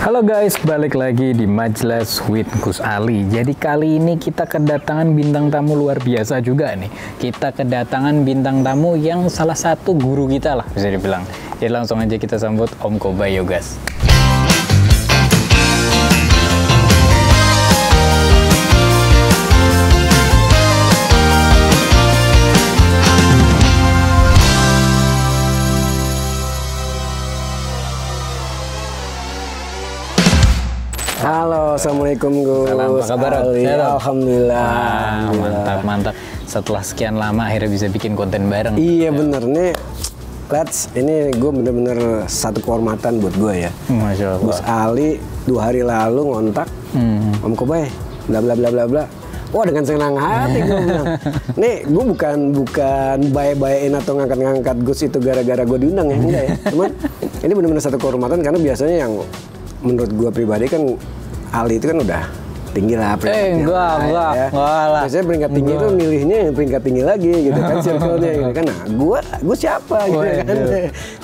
Halo guys, balik lagi di Majelis with Gus Ali. Jadi kali ini kita kedatangan bintang tamu luar biasa juga nih. Kita kedatangan bintang tamu yang salah satu guru kita lah bisa dibilang. Jadi langsung aja kita sambut Om Kobay Yogas. Halo, assalamualaikum Gus. Salam, apa kabar? Alhamdulillah. Mantap, mantap. Setelah sekian lama akhirnya bisa bikin konten bareng. Iya bener nih. Ini gue bener-bener satu kehormatan buat gue ya. Masya Allah. Gus Ali 2 hari lalu ngontak Om Kobay, bla bla bla bla bla. Wah, dengan senang hati gue bilang. Nih, gue bukan baik-baikin atau ngangkat-ngangkat Gus itu gara-gara gue diundang ya, enggak ya. Cuman ini bener-bener satu kehormatan karena biasanya yang menurut gue pribadi kan Ali itu kan udah tinggi lah enggak lah. Biasanya peringkat tinggi itu milihnya yang peringkat tinggi lagi gitu kan circle-nya gitu kan. Nah, gue siapa gitu kan.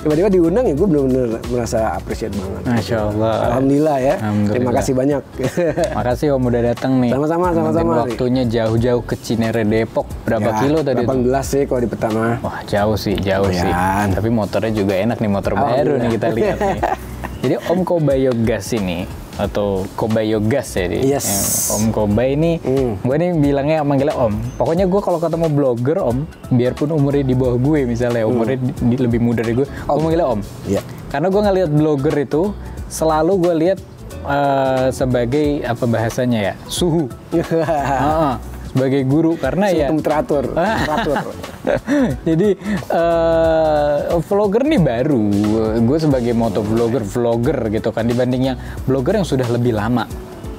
Tiba-tiba diundang ya gue benar-benar merasa appreciate banget. Masya Allah. Alhamdulillah ya. Alhamdulillah. Terima kasih banyak. Makasih Om udah datang nih. Sama-sama. Waktunya jauh-jauh ke Cinere Depok. Berapa kilo tadi? 18 sih kalau di pertama. Wah, jauh sih. Tapi motornya juga enak nih, motor baru nih kita lihat nih. Jadi Om Kobay Yogas ini atau Kobay Yogas ya, yes. Om Kobay ini, gue nih bilangnya manggilnya Om. Pokoknya gue kalau ketemu blogger Om, biarpun umurnya di bawah gue misalnya, umurnya lebih muda dari gue manggilnya Om. Iya. Karena gue ngeliat blogger itu selalu gue lihat sebagai apa bahasanya ya, suhu. Sebagai guru karena ya teratur. Jadi vlogger nih baru, gue sebagai vlogger gitu kan, dibanding yang blogger yang sudah lebih lama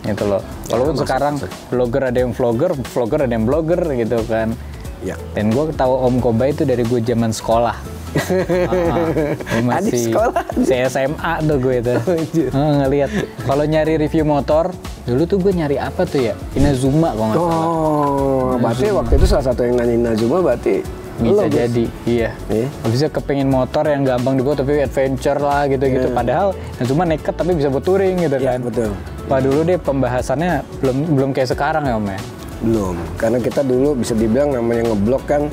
gitu loh. Walaupun sekarang blogger ada yang vlogger ada yang blogger gitu kan. Ya. Dan gue tahu Om Kobay itu dari gue zaman sekolah. Masih SMA tuh gue itu ngelihat kalau nyari review motor dulu tuh gue nyari apa tuh ya, Inazuma kalau nggak salah. Berarti waktu itu salah satu yang nanya Inazuma berarti bisa jadi, iya. Bisa kepengen motor yang gampang dibawa tapi adventure lah gitu-gitu. Padahal Inazuma nekat tapi bisa buat touring gitu kan. Betul. Wah dulu deh pembahasannya belum kayak sekarang ya Om ya. Belum, karena kita dulu bisa dibilang namanya ngeblog kan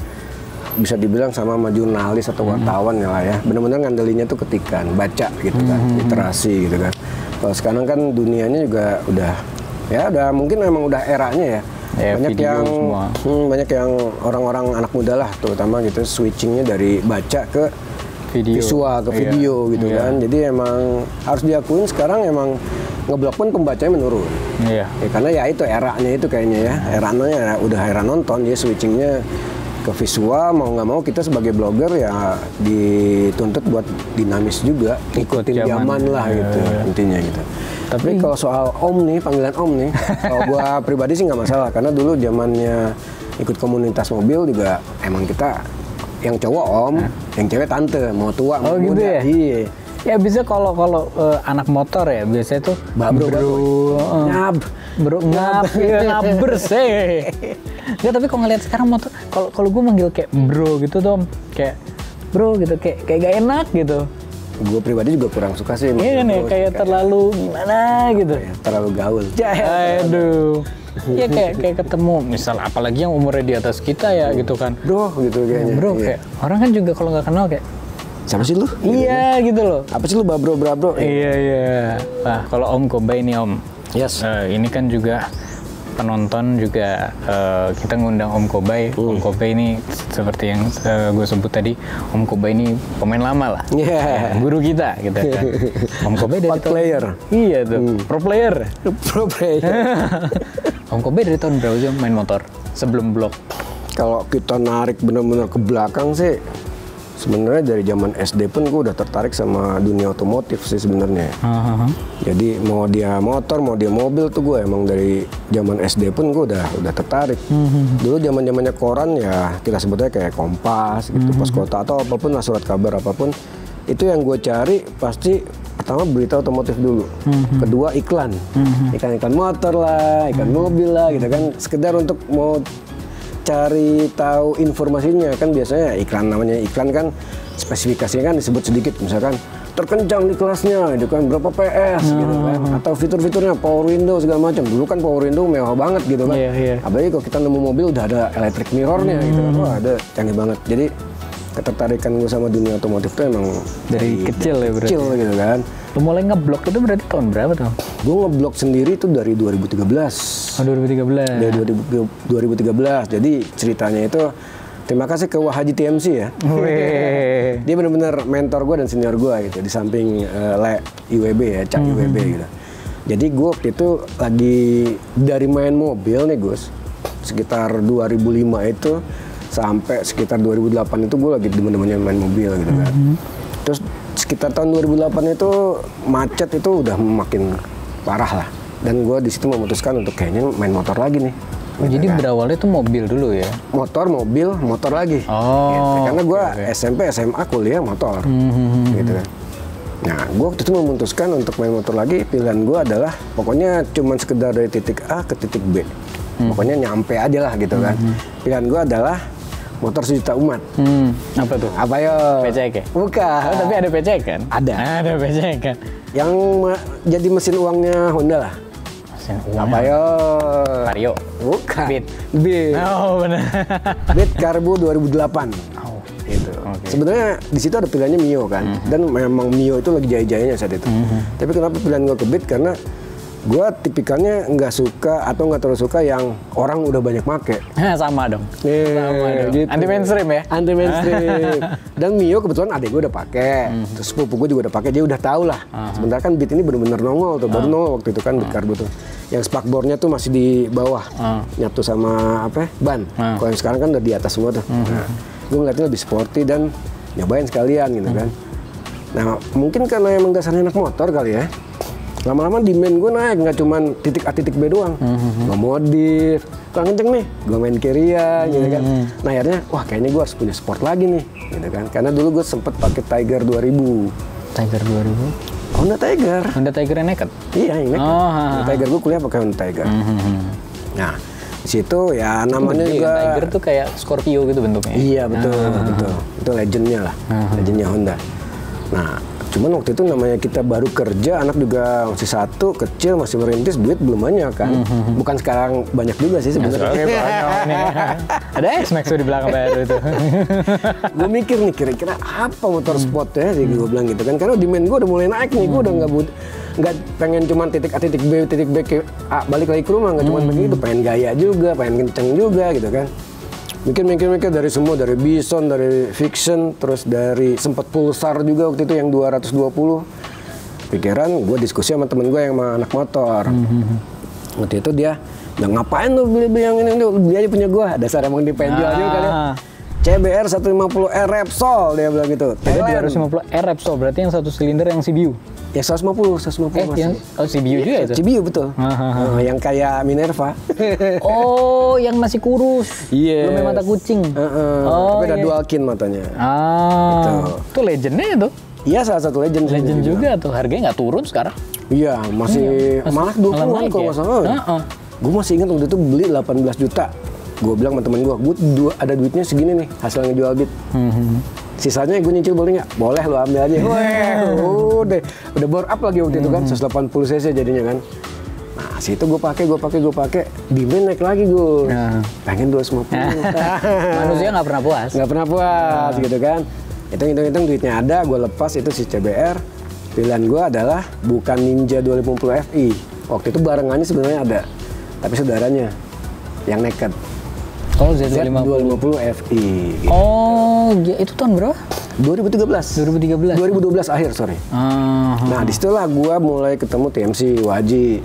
bisa dibilang sama jurnalis atau wartawan ya lah ya. Benar-benar ngandelinnya tuh ketikan, baca gitu kan, literasi gitu kan. Kalau sekarang kan dunianya juga udah mungkin memang udah eranya ya. Banyak yang orang-orang anak muda lah terutama gitu switchingnya dari baca ke visual ke video gitu kan. Jadi emang harus diakuin sekarang emang ngeblog pun pembacanya menurun. Ya, karena ya itu eranya itu kayaknya ya. Eranya udah era nonton, dia switchingnya ke visual, mau nggak mau kita sebagai blogger ya dituntut buat dinamis juga, ikutin zaman lah gitu intinya gitu. Tapi kalau soal Om nih, panggilan Om nih, kalau gua pribadi sih nggak masalah karena dulu zamannya ikut komunitas mobil juga emang kita yang cowok Om, yang cewek tante, mau tua mau gitu muda. ya? Iya. Ya bisa kalau anak motor ya biasanya tuh ngabber sih. Nggak, tapi kalau ngeliat sekarang motor, kalau gue manggil kayak bro gitu Tom, kayak bro gitu, kayak gak enak gitu. Gue pribadi juga kurang suka sih. Iya kan ya, kayak terlalu gimana gitu. Terlalu gaul. Aduh. Ya kayak ketemu, misal apalagi yang umurnya di atas kita ya gitu kan. Bro gitu kayaknya. Bro kayak orang kan juga kalau nggak kenal kayak siapa sih lu? Iya gitu loh. Apa sih lu bro? Iya. Nah kalau Om Kobay nih Om. Yes. Ini kan juga penonton juga kita ngundang Om Kobay. Om Kobay ini seperti yang gue sebut tadi, Om Kobay ini pemain lama lah. Guru kita gitu kan. Om Kobay dari player. Iya tuh. Pro player. Om Kobay dari tahun berapa sih main motor sebelum blog? Kalau kita narik benar-benar ke belakang sih, sebenarnya dari zaman SD pun gue udah tertarik sama dunia otomotif sih sebenarnya. Jadi mau dia motor, mau dia mobil tuh gue emang dari zaman SD pun gue udah tertarik. Dulu zamannya koran ya kita sebutnya kayak Kompas gitu, Pos Kota atau apapun lah, surat kabar apapun. Itu yang gue cari pasti pertama berita otomotif dulu, kedua iklan, iklan motor lah, iklan mobil lah gitu kan, sekedar untuk mau cari tahu informasinya kan. Biasanya iklan, namanya iklan kan spesifikasinya kan disebut sedikit, misalkan terkencang di kelasnya, gitu kan, berapa PS gitu kan, atau fitur-fiturnya power window segala macam. Dulu kan power window mewah banget gitu kan. Apalagi kalau kita nemu mobil udah ada electric mirrornya gitu kan, wah ada canggih banget. Jadi ketertarikan gue sama dunia otomotif tuh emang dari kecil ya berarti. Kecil gitu kan. Lu mulai ngeblok itu berarti tahun berapa tuh? Gue ngeblok sendiri tuh dari 2013. Oh 2013. Dari 2013. Jadi ceritanya itu terima kasih ke Wahaji TMC ya. Dia benar-benar mentor gue dan senior gue gitu. Di samping IWB ya, Cak IWB gitu. Jadi gue waktu itu lagi dari main mobil nih Gus. Sekitar 2005 itu sampai sekitar 2008 itu gue lagi demen-demennya main mobil gitu kan. Terus sekitar tahun 2008 itu macet itu udah makin parah lah. Dan gue di situ memutuskan untuk kayaknya main motor lagi nih. Oh, jadi berawalnya tuh mobil dulu ya? Motor, mobil, motor lagi. Oh. Gitu. Karena gue SMP, SMA, kuliah motor. Gitu kan. Nah, gue waktu itu memutuskan untuk main motor lagi. Pilihan gue adalah pokoknya cuman sekedar dari titik A ke titik B. Pokoknya nyampe aja lah gitu kan. Pilihan gue adalah motor sejuta umat. Apa tuh? Apa yo? PCX ya? Bukan. Oh, tapi ada PCX kan? Ada. Ada PCX kan? Yang jadi mesin uangnya Honda lah. Mesin uang. Apa yo? Vario. Bukan. Beat. Beat. Oh benar. Beat Carbo 2008. Oh. Gitu. Sebenarnya di situ ada pilihannya Mio kan. Dan memang Mio itu lagi jaya-jayanya saat itu. Tapi kenapa pilihan gue ke Beat? Karena gue tipikalnya nggak suka atau nggak terlalu suka yang orang udah banyak make. Sama dong. Sama dong. gitu. Anti mainstream ya? Anti mainstream. Dan Mio kebetulan adik gue udah pakai. Terus sepupu gue juga udah pakai. Dia udah tahu lah. Sebentar kan Beat ini benar-benar nongol tuh. Baru nongol waktu itu kan Beat Carbo tuh. Yang spakbornya tuh masih di bawah. Nyatu sama apa? Ban. Kalau yang sekarang kan udah di atas semua tuh. Nah, gue ngeliatnya lebih sporty dan nyobain sekalian gitu kan. Nah mungkin karena emang dasarnya anak motor kali ya. Lama-lama demand gue naik, nggak cuma titik A titik B doang. Gue modif, kurang kenceng nih, gue main Keria gitu kan. Nah akhirnya, wah kayaknya gue harus punya sport lagi nih, gitu kan. Karena dulu gue sempet pakai Tiger 2000. Tiger 2000? Honda Tiger. Honda Tiger yang naked? Iya, yang naked. Honda Tiger, gue kuliah pakai Honda Tiger. Nah, di situ ya namanya itu juga Tiger tuh kayak Scorpio gitu bentuknya. Iya betul, betul. Itu legendnya lah, legendnya Honda. Nah, cuman waktu itu namanya kita baru kerja, anak juga masih satu, kecil, masih merintis, duit belum banyak kan. Bukan sekarang banyak juga sih sebenarnya. Ada X-Max di belakang baru itu. Gue mikir nih kira-kira apa motor sport ya, jadi gue bilang gitu kan. Karena demand gue udah mulai naik nih, gue udah nggak pengen cuman titik A titik B ke A balik lagi ke rumah, nggak cuman begitu, pengen gaya juga, pengen kenceng juga gitu kan. Mikir dari semua, dari Bison, dari Fiction, terus dari sempat Pulsar juga waktu itu yang 220. Pikiran gue diskusi sama temen gue yang sama anak motor. Waktu itu dia bilang, ngapain lu beli yang ini, beli aja punya gue. Dasar emang di penjual juga kali ya. CBR 150R Repsol, dia bilang gitu. Jadi 250R Repsol, berarti yang satu silinder yang CBU? Ya 150 masih. Yang CBU juga itu? CBU betul. Yang kayak Minerva. Oh, yang masih kurus. Iya. Belum mata kucing. Tapi ada dual kin matanya. Itu legendnya itu? Iya, salah satu legend. Legend juga tuh, harganya nggak turun sekarang? Iya, masih malah 20-an kalau nggak salah. Gue masih ingat waktu itu beli 18 juta. Gue bilang sama temen gue ada duitnya segini nih, hasil ngejual Beat. Sisanya gue nyicil boleh nggak? Boleh, lo ambil aja. Udah bore up lagi waktu itu kan, 180 cc jadinya kan. Nah, situ gue pakai, demand naik lagi gue. Pengen 250. Manusia nggak pernah puas. Nggak pernah puas gitu kan. Hitung duitnya ada, gue lepas itu si CBR. Pilihan gue adalah bukan Ninja 250 Fi. Waktu itu barengannya sebenarnya ada, tapi saudaranya yang naked. Oh, Z250 Fi. Gitu. Oh, itu tahun berapa? 2012 akhir, sorry. Nah, disitulah gue mulai ketemu TMC Waji.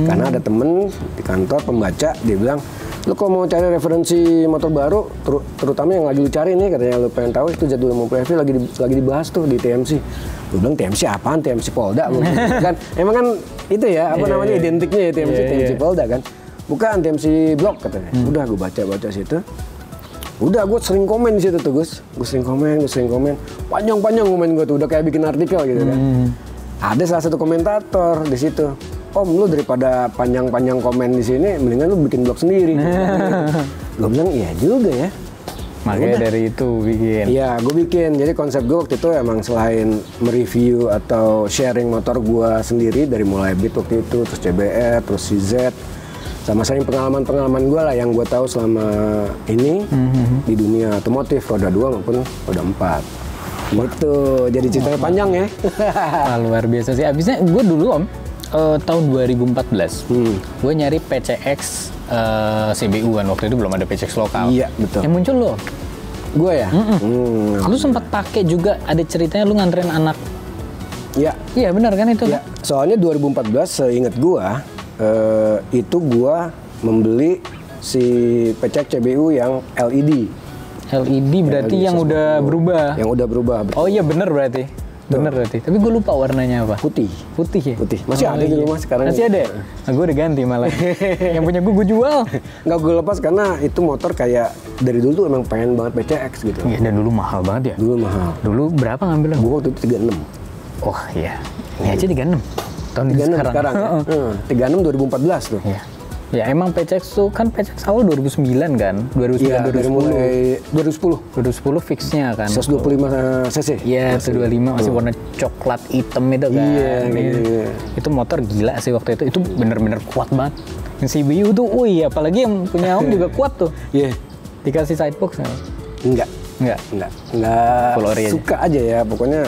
Karena ada temen di kantor pembaca, dia bilang, lu kalau mau cari referensi motor baru, terutama yang lagi lu cari nih, katanya lu pengen tahu itu Z250 Fi lagi dibahas tuh di TMC. Gue bilang TMC apaan? TMC Polda. Kan emang kan itu ya, namanya identiknya ya TMC Polda kan. Bukan TMC Blok katanya. Udah gue baca situ. Udah gue sering komen di situ tuh Gus. Gue sering komen. Panjang komen gue tuh, udah kayak bikin artikel gitu kan. Ada salah satu komentator di situ. Om, lu daripada panjang-panjang komen di sini, mendingan lu bikin blog sendiri. Gue bilang iya juga ya. Makanya dari itu bikin. Iya, gue bikin. Jadi konsep gue waktu itu emang selain mereview atau sharing motor gue sendiri dari mulai Beat waktu itu, terus CBR, terus CZ, sama sharing pengalaman-pengalaman gue lah yang gue tahu selama ini di dunia otomotif roda 2 maupun roda 4. Gitu. Jadi ceritanya panjang ya. Luar biasa sih. Abisnya gue dulu tahun 2014, gue nyari PCX CBU kan, waktu itu belum ada PCX lokal. Iya, betul. Yang muncul lo. Gue ya? Lu sempat pakai juga, ada ceritanya lu nganterin anak. Iya. Iya benar kan itu? Ya, soalnya 2014 seingat gue, itu gue membeli si PCX CBU yang LED. LED berarti yang udah berubah. Yang udah berubah. Betul. Oh iya bener berarti. Bener berarti. Tapi gue lupa warnanya apa. Putih. Putih ya? Putih. Masih ada di rumah sekarang. Masih ada? Nah, gue udah ganti malah. Yang punya gue jual. Nggak gue lepas karena itu motor kayak dari dulu tuh emang pengen banget PCX gitu. Iya, dan dulu mahal banget ya? Dulu mahal. Dulu berapa ngambilnya? Gue waktu itu 36. Oh iya. Ini aja 36. Tahun 36 sekarang ya? 36 2014 tuh. Iya. Ya emang PCX tuh kan PCX awal 2009 kan? 2009 Iya, dari mulai 2010. 2010 fixnya kan? 125 cc. Iya, 125 masih warna coklat hitam itu kan. Iya, gitu. Itu motor gila sih waktu itu. Itu bener-bener kuat banget. Yang CBU tuh, apalagi yang punya Om juga kuat tuh. Iya. Dikasih sidebox nggak? Enggak. Full ori aja. Suka aja ya, pokoknya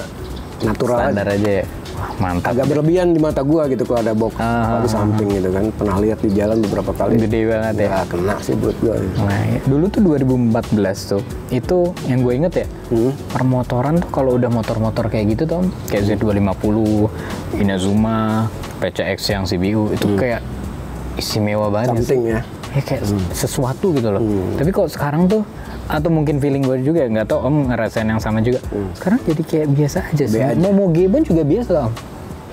natural Standar aja ya. Wah, mantap. Agak berlebihan di mata gua gitu kalau ada box di samping gitu kan. Pernah lihat di jalan beberapa kali. Gede banget ya. Ya kena sih buat gua. Nah, ya. Dulu tuh 2014 tuh, itu yang gue inget ya, permotoran tuh kalau udah motor-motor kayak gitu tuh, kayak Z250, Inazuma, PCX yang CBU, itu kayak istimewa banget. Something ya. Ya kayak sesuatu gitu loh. Tapi kok sekarang tuh, atau mungkin feeling gue juga, nggak tau Om ngerasain yang sama juga. Sekarang jadi kayak biasa aja sih. Mau moge pun juga biasa Om.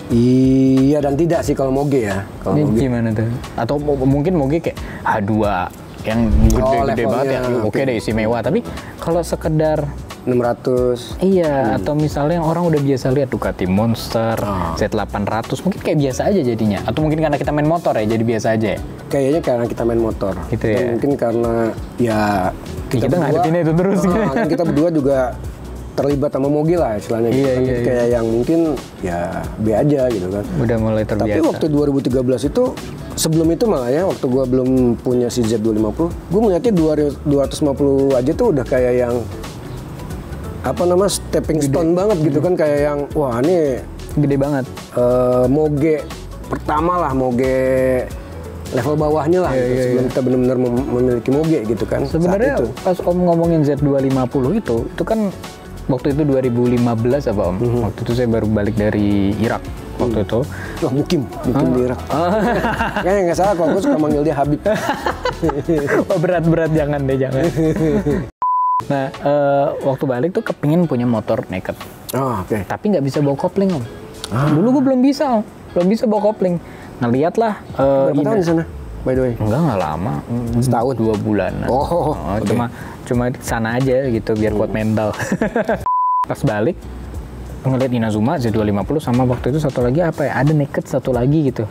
Iya dan tidak sih kalau moge ya. Kalau moge gimana tuh? Atau mungkin moge kayak H2 yang gede-gede banget ya. Oke deh istimewa. Tapi kalau sekedar 600. Iya, atau misalnya yang orang udah biasa lihat Ducati Monster, Z800, mungkin kayak biasa aja jadinya. Atau mungkin karena kita main motor ya, jadi biasa aja ya? Kayaknya karena kita main motor. Gitu ya? Mungkin karena ya kita ngadepin itu terus. Kan kita berdua juga terlibat sama moge lah istilahnya. Iya, gitu. iya, kayak yang mungkin ya B aja gitu kan. Udah mulai terbiasa. Tapi waktu 2013 itu, sebelum itu malah ya, waktu gua belum punya si Z250, gua melihatnya 250 aja tuh udah kayak yang stepping stone banget gitu kan, kayak yang wah ini gede banget. Moge pertama lah, moge level bawahnya lah gitu, sebelum kita benar-benar memiliki moge gitu kan. Sebenarnya pas Om ngomongin Z250 itu kan waktu itu 2015 apa Om? Waktu itu saya baru balik dari Irak waktu itu. Wah mukim di Irak. Kayaknya nggak salah kalau gue suka manggil dia Habib. Oh, berat-berat jangan deh, jangan. Nah, waktu balik tuh kepingin punya motor naked. Oh, oke. Tapi nggak bisa bawa kopling Om. Dulu gue belum bisa Om. Belum bisa bawa kopling. Ngeliat lah. Berapa tahun di sana, by the way? Nggak lama. Setahun? 2 bulanan. Cuma sana aja gitu biar kuat mental. Pas balik ngeliat Inazuma Z250 sama waktu itu satu lagi apa ya? Ada naked satu lagi gitu.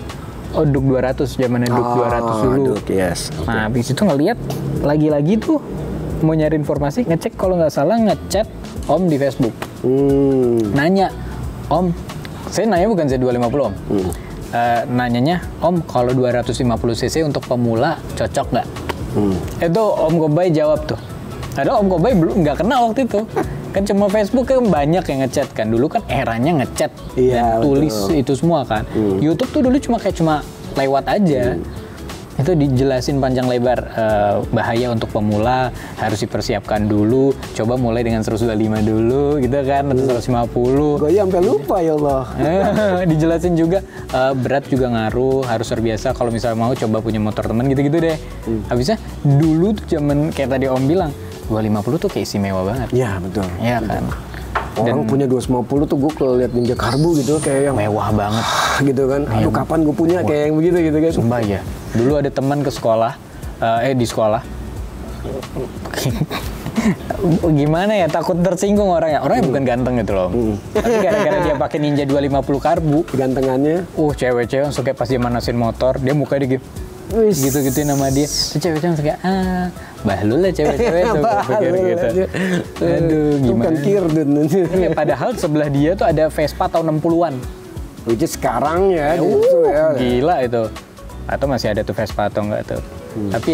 Oh, Duk 200, zamannya Duk 200 dulu. Duk, yes. Okay. Nah, habis itu ngeliat lagi-lagi tuh mau nyari informasi, ngecek kalau nggak salah ngechat Om di Facebook. Nanya, Om, saya nanya bukan Z250 Om. Nanyanya, Om, kalau 250 cc untuk pemula cocok nggak? Itu Om Kobay jawab tuh. Ada Om Kobay belum nggak kenal waktu itu. Kan cuma Facebook kan banyak yang ngechat kan. Dulu kan eranya ngechat dan tulis itu semua kan. YouTube tuh dulu cuma lewat aja. Itu dijelasin panjang lebar, bahaya untuk pemula, harus dipersiapkan dulu, coba mulai dengan 125 dulu gitu kan, atau 150. Gue sampai lupa ya Allah. Dijelasin juga, berat juga ngaruh, harus terbiasa kalau misalnya mau coba punya motor teman gitu-gitu deh. Habisnya dulu tuh zaman kayak tadi Om bilang, 250 tuh kayak istimewa banget. Iya betul. Iya kan. Orang punya 250 tuh gue kalau lihat Ninja Karbu gitu kayak yang mewah banget gitu kan. Aduh kapan gue punya kayak yang begitu gitu kan. Sumpah ya. Dulu ada teman ke sekolah, di sekolah. Gimana ya, takut tersinggung orangnya. Orangnya bukan ganteng gitu loh. Tapi gara-gara dia pakai Ninja 250 Karbu, gantengannya. Cewek-cewek langsung kayak pas dia manasin motor, dia mukanya gitu. gitu-gituin nama dia. Terus cewek-cewek langsung kayak bahlul lah cewek-cewek tuh gue pikir gitu. Aduh gimana. Bukan Kirdun. Ya, padahal sebelah dia tuh ada Vespa tahun 60-an. Which is sekarang ya. Gitu ya. Gila itu. Atau masih ada tuh Vespa atau enggak tuh. Tapi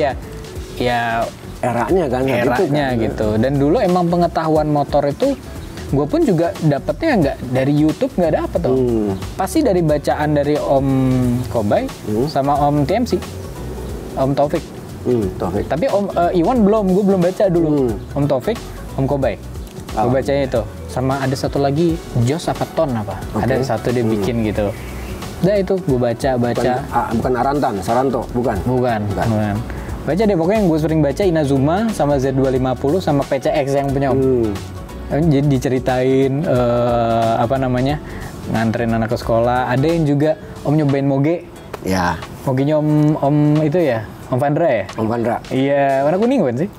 ya Eranya kan. gitu. Dan dulu emang pengetahuan motor itu gue pun juga dapetnya nggak dari YouTube, nggak dapet tuh. Pasti dari bacaan dari Om Kobay sama Om TMC, Om Taufik. Taufik. Tapi Om Iwan gue belum baca dulu. Om Taufik, Om Kobay. Gue bacanya itu. Sama ada satu lagi Jos apa Ton apa. Ada satu dia bikin gitu. Udah itu gue baca. Bukan Arantan, Saranto, bukan. Baca deh pokoknya yang gue sering baca Inazuma sama Z250 sama PCX yang punya Om. Jadi diceritain nganterin anak ke sekolah. Ada yang juga Om nyobain moge. Ya. Mogenya Om itu ya, Om Vandra ya? Om Vandra. Iya, warna kuning kan sih?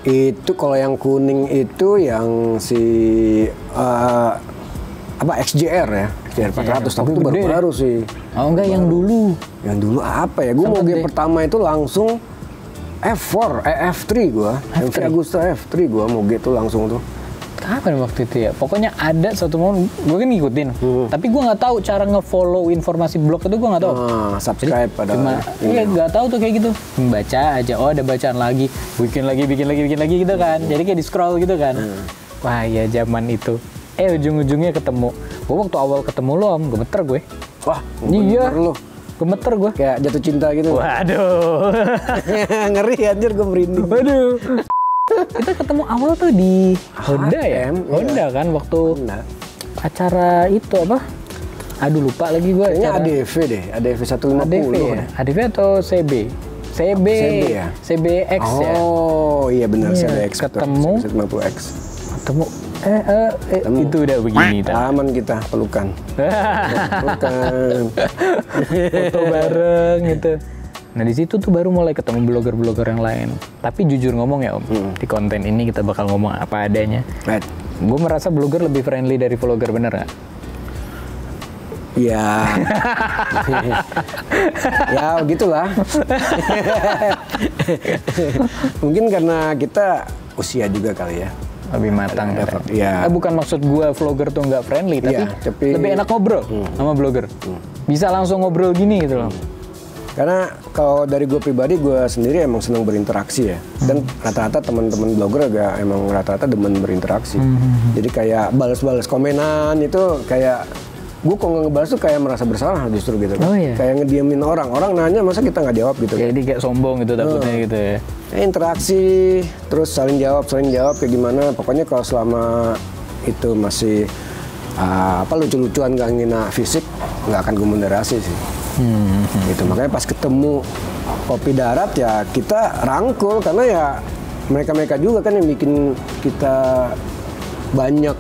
Itu kalau yang kuning itu yang si XJR ya, XJR 400, tapi itu baru sih. Oh enggak, yang dulu. Yang dulu apa ya? Gue moge pertama itu langsung F3 gua. MV Agusta F3 gua moge itu langsung tuh. Kapan waktu itu ya? Pokoknya ada satu momen, gue kan ngikutin. Tapi gue nggak tahu cara nge-follow informasi blog itu, gue nggak tahu. Subscribe pada. Iya nggak tahu tuh kayak gitu. Baca aja, ada bacaan lagi, bikin lagi gitu kan. Jadi kayak di scroll gitu kan. Wah ya zaman itu. Ujung-ujungnya ketemu. Gue waktu awal ketemu lo Om, gemeter gue. Wah, iya. Gemeter gue. Kayak jatuh cinta gitu. Waduh. Ngeri anjir, gue merinding. Waduh. Kita ketemu awal tuh di Honda ya? Honda kan waktu acara itu apa? Aduh lupa lagi gue. Kayaknya ADV deh, ADV 150. ADV ya? ADV atau CB? CB ya? CBX ya? Oh iya benar, CBX. Ketemu 150X. Ketemu itu udah begini. Aman kita pelukan. Foto bareng gitu. Nah di situ tuh baru mulai ketemu blogger-blogger yang lain. Tapi jujur ngomong ya Om, di konten ini kita bakal ngomong apa adanya. Gue merasa blogger lebih friendly dari vlogger, bener nggak? Ya, ya gitulah. Mungkin karena kita usia juga kali ya. Lebih matang. Ya. Bukan maksud gue vlogger tuh nggak friendly, tapi lebih enak ngobrol sama blogger. Bisa langsung ngobrol gini gitu loh. Karena kalau dari gue pribadi, gue sendiri emang senang berinteraksi ya. Dan rata-rata teman-teman blogger emang rata-rata demen berinteraksi. Jadi kayak balas-balas komenan itu kayak, gue kalau nggak ngebales tuh kayak merasa bersalah justru gitu. Kayak ngediemin orang. Orang nanya masa kita nggak jawab gitu. Jadi kayak sombong gitu takutnya gitu ya. Interaksi, terus saling jawab kayak gimana. Pokoknya kalau selama itu masih lucu-lucuan gak ngina fisik, nggak akan gue moderasi sih. Gitu. Makanya pas ketemu Kopi Darat ya kita rangkul, karena ya mereka juga kan yang bikin kita banyak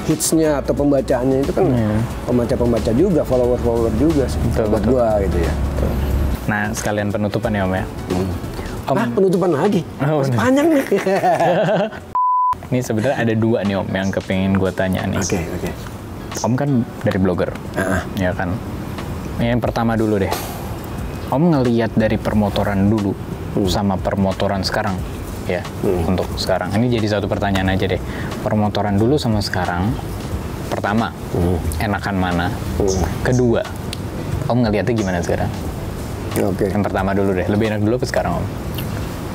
hitsnya atau pembacaannya itu kan pembaca juga, follower juga sih, buat gua gitu ya. Nah sekalian penutupan ya Om ya. Penutupan lagi? Masih panjang nih. Ini sebenarnya ada dua nih Om yang kepingin gua tanya nih. Oke. Om kan dari blogger, ya kan. Yang pertama dulu deh, Om ngelihat dari permotoran dulu sama permotoran sekarang, ya untuk sekarang. Ini jadi satu pertanyaan aja deh. Permotoran dulu sama sekarang, pertama, enakan mana? Kedua, Om ngelihatnya gimana sekarang? Yang pertama dulu deh, lebih enak dulu apa sekarang Om?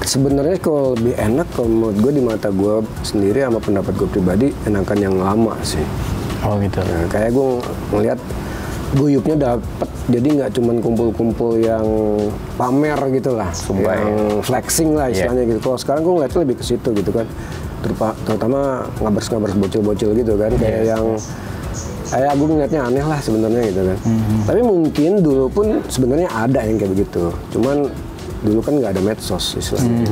Sebenarnya kalau lebih enak, kalau menurut gue di mata gue sendiri sama pendapat gue pribadi, enakan yang lama sih. Oh gitu. Nah, kayak gue ngelihat guyupnya dapet, jadi nggak cuman kumpul-kumpul yang pamer gitu lah, yang flexing lah istilahnya gitu. Kalau sekarang gue ngeliatnya lebih ke situ gitu kan, terutama ngabers bocil-bocil gitu kan, kayak yang gue ngeliatnya aneh lah sebenarnya gitu kan. Tapi mungkin dulu pun sebenarnya ada yang kayak begitu, cuman dulu kan nggak ada medsos istilahnya,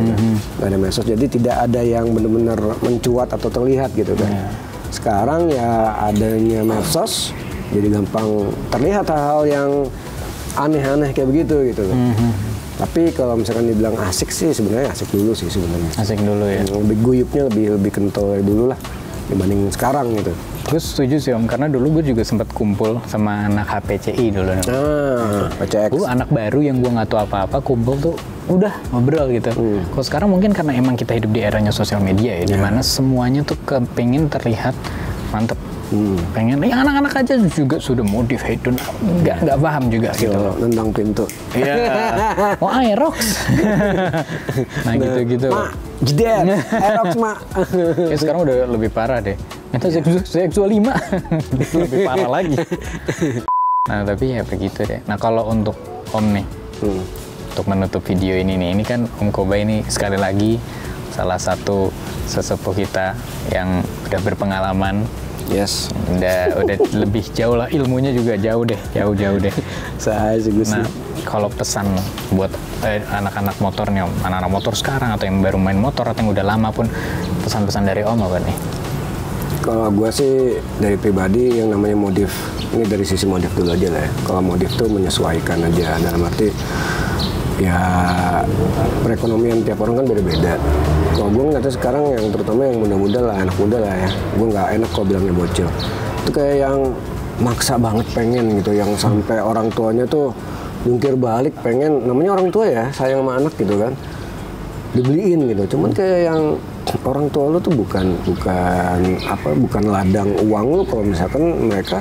nggak ada medsos, jadi tidak ada yang benar-benar mencuat atau terlihat gitu kan. Sekarang ya adanya medsos, jadi gampang terlihat hal-hal yang aneh-aneh kayak begitu gitu loh. Tapi kalau misalkan dibilang asik sih, sebenarnya asik dulu sih sebenarnya. Asik dulu ya. Lebih guyupnya lebih kental dari dulu lah dibanding sekarang gitu. Gue setuju sih Om, karena dulu gue juga sempat kumpul sama anak HPCI dulu. PCX. Gue anak baru yang gue nggak tahu apa-apa, kumpul tuh udah ngobrol gitu. Kalau sekarang mungkin karena emang kita hidup di eranya sosial media ya, dimana semuanya tuh kepengen terlihat mantep. Pengen, ya anak-anak aja juga sudah modif hedon, nggak paham juga gitu loh. Nendang pintu. Iya. Oh Aerox. Nah gitu-gitu. Mak, jeder, Aerox mak. Kayak sekarang udah lebih parah deh. Itu seksual 5. Lebih parah lagi. Nah tapi ya begitu deh. Nah kalau untuk Om nih, untuk menutup video ini nih, ini kan Om Koba ini sekali lagi salah satu sesepuh kita yang udah berpengalaman. Yes. Udah lebih jauh lah, ilmunya juga jauh deh. Saya juga sih. Nah, kalau pesan buat anak-anak motor nih Om, anak-anak motor sekarang atau yang baru main motor atau yang udah lama pun, pesan-pesan dari Om apa nih? Kalau gue sih dari pribadi yang namanya modif, ini dari sisi modif dulu aja lah ya. Kalau modif tuh menyesuaikan aja, dalam arti ya perekonomian tiap orang kan beda-beda. Kalau gue ngeliatnya sekarang yang terutama yang muda-muda lah, anak muda lah ya, gue nggak enak kalau bilangnya bocil. Itu kayak yang maksa banget pengen gitu, yang sampai orang tuanya tuh jungkir balik pengen, namanya orang tua ya, sayang sama anak gitu kan, dibeliin gitu. Cuman kayak yang orang tua lu tuh bukan ladang uang lu kalau misalkan mereka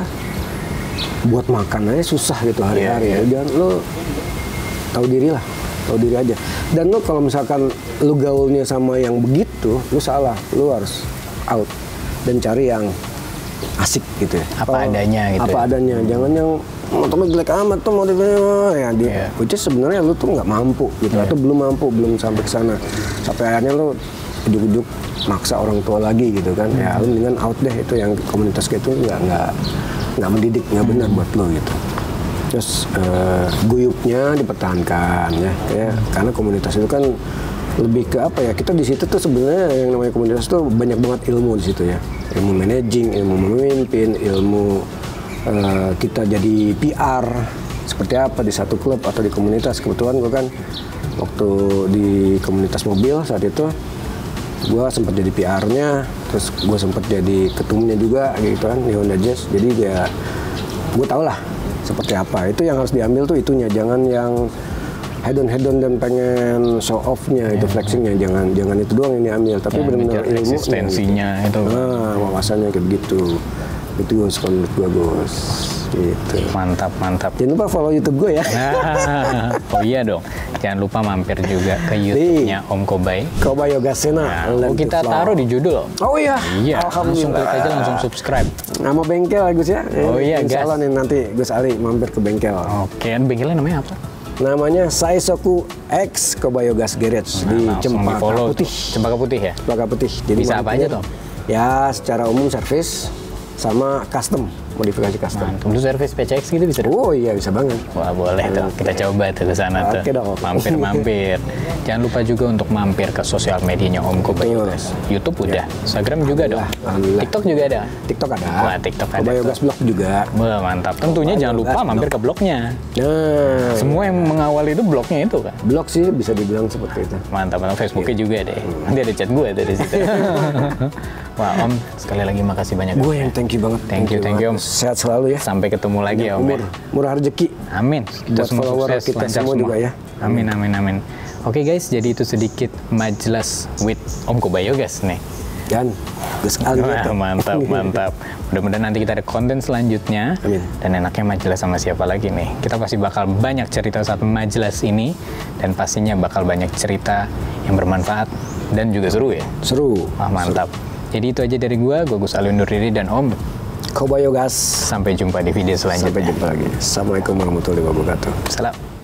buat makan aja susah gitu hari-hari ya. Dan lu tahu diri aja. Dan lu kalau misalkan lu gaulnya sama yang begitu, lu salah, lu harus out dan cari yang asik gitu ya. Adanya gitu. Adanya, jangan yang motornya jelek amat tuh modelnya ya dia. Which is sebenarnya lu tuh nggak mampu gitu atau belum sampai ke sana. Sampai akhirnya lu ujuk-ujuk maksa orang tua lagi gitu kan. Ya lu mendingan out deh, itu yang komunitas kayak itu nggak mendidik, nggak benar buat lu gitu. Terus guyupnya dipertahankan ya, karena komunitas itu kan lebih ke apa ya, kita di situ tuh sebenarnya yang namanya komunitas tuh banyak banget ilmu di situ ya, ilmu managing, ilmu memimpin, ilmu kita jadi PR seperti apa di satu klub atau di komunitas. Kebetulan gue kan waktu di komunitas mobil saat itu gue sempat jadi PR-nya, terus gue sempat jadi ketumnya juga gitu kan di Honda Jazz. Jadi ya gue tau lah seperti apa. Itu yang harus diambil tuh itunya, jangan yang hedon dan pengen show off-nya, itu flexing-nya, jangan itu doang yang diambil, tapi benar-benar ilmu eksistensinya itu. Wawasannya kayak begitu. Itu Gus, kalau menurut gue Gus. Gitu. Mantap. Jangan lupa follow YouTube gue ya. Oh iya dong. Jangan lupa mampir juga ke YouTube-nya Om Kobai. Kobai Yoga Sena. Kita taruh di judul. Oh iya. Langsung klik aja, langsung subscribe. Nama bengkel ya Gus ya. Oh iya, Insya Allah nih nanti Gus Ali mampir ke bengkel. Oke, bengkelnya namanya apa? Namanya Saisoku X Kobayo Gas Garage di Cempaka Putih. Cempaka Putih ya? Cempaka Putih. Jadi bisa apa aja toh? Ya secara umum servis sama custom, modifikasi custom. Untuk servis PCX gitu bisa? Oh iya bisa banget. Wah boleh tuh, kita coba tuh ke sana tuh. Mampir. Jangan lupa juga untuk mampir ke sosial medianya Om Kobayo Gas. YouTube udah, Instagram juga dong. TikTok juga ada. TikTok ada. Wah TikTok ada. Kobayo Gas blog juga. Wah mantap. Tentunya jangan lupa mampir ke blognya. Nah, semua yang mengawal itu blognya itu kan. Blog sih bisa dibilang seperti itu. Mantap. Facebooknya juga deh. Nanti ada chat gue dari situ. Wah Om, sekali lagi makasih banyak. Gue yang thank you banget. Thank you Om. Sehat selalu ya. Sampai ketemu lagi ya Om. Murah rezeki. Amin. Kita semua sukses, kita semua juga ya. Amin. Oke guys, jadi itu sedikit majelis with Om Kobayo Gas nih. Dan Gus Ali. Mantap. Mudah-mudahan nanti kita ada konten selanjutnya. Amin. Dan enaknya majelis sama siapa lagi nih? Kita pasti bakal banyak cerita saat majelis ini, dan pastinya bakal banyak cerita yang bermanfaat dan juga seru ya. Seru. Wah mantap. Jadi itu aja dari gua Gus Ali undur diri, dan Om Kobayo Gas. Sampai jumpa di video selanjutnya. Sampai jumpa lagi. Assalamualaikum warahmatullahi wabarakatuh. Salam.